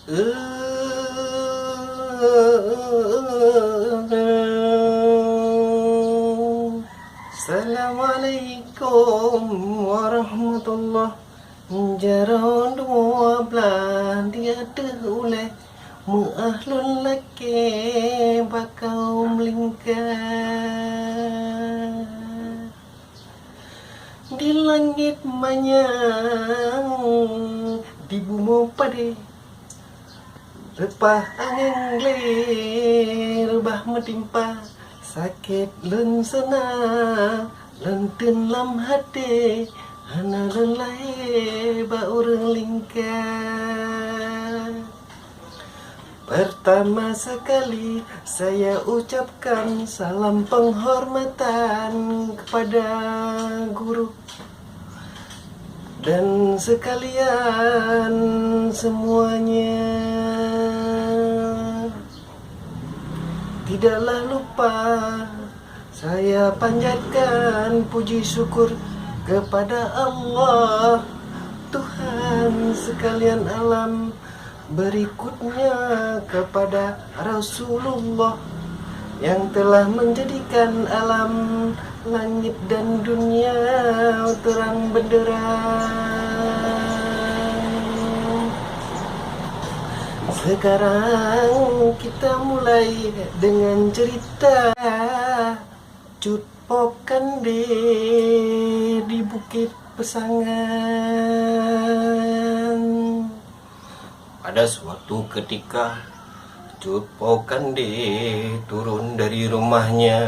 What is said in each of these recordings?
Assalamualaikum warahmatullah. Jaron dua belah dia oleh muahlun laki bakau melingkar di langit manyang di bumi pade repah angin lir bah metimpa sakit len senang lentun lam hati hana lelai ba urang lingkar. Pertama sekali saya ucapkan salam penghormatan kepada guru dan sekalian semuanya. Tidaklah lupa saya panjatkan puji syukur kepada Allah Tuhan sekalian alam, berikutnya kepada Rasulullah yang telah menjadikan alam langit dan dunia terang benderang. Sekarang kita mulai dengan cerita Cut Pok Kande di Bukit Pesangan. Pada suatu ketika Cut Pok Kande turun dari rumahnya.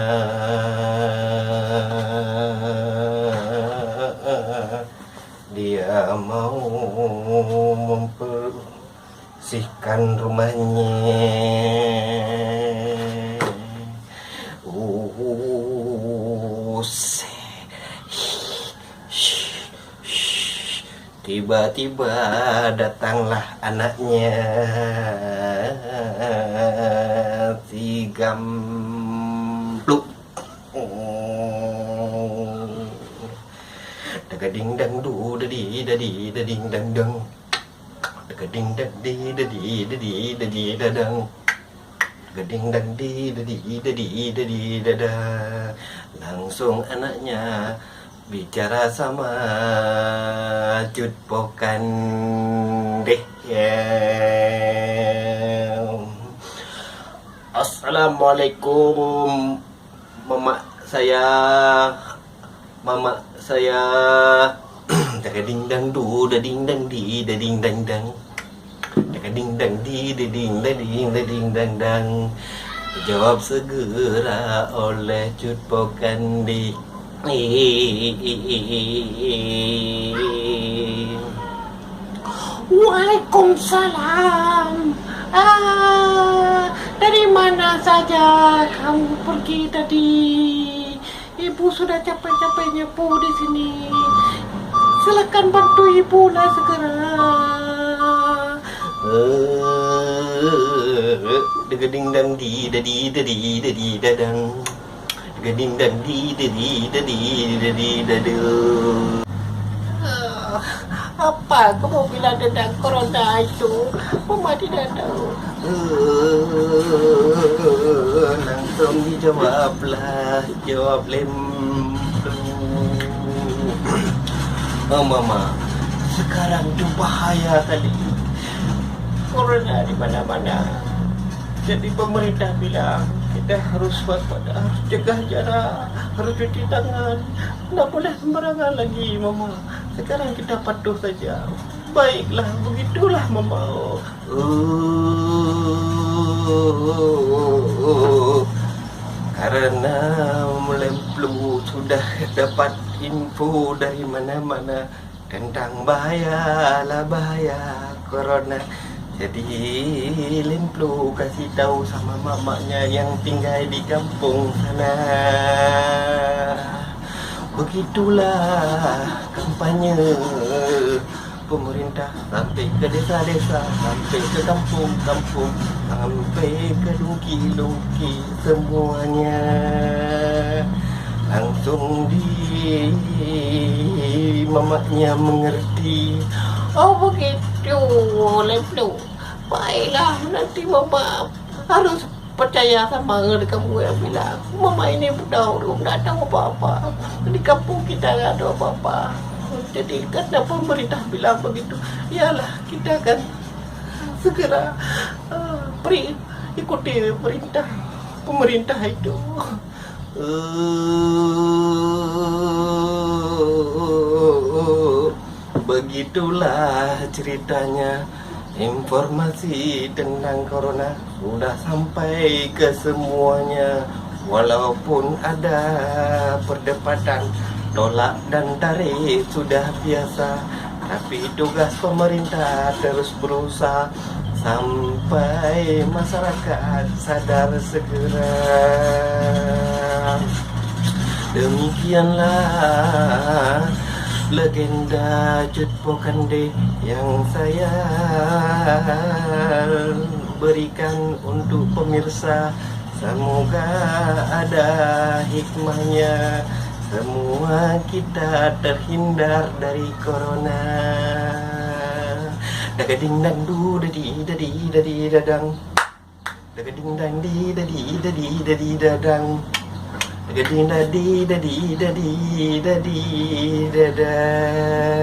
Dia mau membersihkan rumahnya. Tiba-tiba datanglah anaknya, si Gampluk. Dagading dang du dadi dadi dading dang dang. Dagading dang di dadi dadi dadi dadang. Dagading dang di dadi dadi dadi dada. Langsung anaknya bicara sama Cut Pok Kande. Assalamualaikum mama saya dagading dang du dading dang di dading dang dang. Dagading dang di dading dading dading dang dang. Dijawab segera oleh Cut Pok Kande. Waalaikumsalam. Dari mana saja kamu pergi tadi? Ibu sudah capek-capek nyapu di sini. Silakan bantu ibu lah segera. Dagading dang di dadi dadi dadi dadang. Dagading dang di dadi dadi dadi dadu. Apa kamu bilang tentang corona itu? Mama tidak tahu. Langsung dijawablah, jawab Mama, sekarang itu bahaya kali. Corona di mana-mana. Jadi pemerintah bilang kita harus waspada, harus jaga jarak, harus cuci tangan, tidak boleh sembarangan lagi, Mama. Sekarang kita patuh saja. Baiklah, begitulah, Mama. Karena Melemplu sudah dapat info dari mana-mana tentang bahaya corona. Jadi Lemplu kasih tahu sama mamanya yang tinggal di kampung sana. Begitulah kampanye pemerintah sampai ke desa-desa, sampai ke kampung-kampung, sampai ke dungki-dungki semuanya. Langsung mamanya mengerti. Oh begitu, Lemplu. Baiklah, nanti mama harus percaya sama kamu yang bilang mama ini udah nggak tahu apa-apa, di kampung kita nggak ada apa-apa. Jadi karena pemerintah bilang begitu, iyalah kita akan segera ikuti perintah pemerintah itu. Begitulah ceritanya. Informasi tentang corona sudah sampai ke semuanya. Walaupun ada perdebatan, tolak dan tarik sudah biasa, tapi tugas pemerintah terus berusaha sampai masyarakat sadar segera. Demikianlah legenda Cut Pokandé yang saya berikan untuk pemirsa. Semoga ada hikmahnya, semua kita terhindar dari corona. Dagading dandu dadi dadi dadi dadang, dagading dandi dadi dadi dadi dadang, dagading dadi dadi dadi dadi dadang.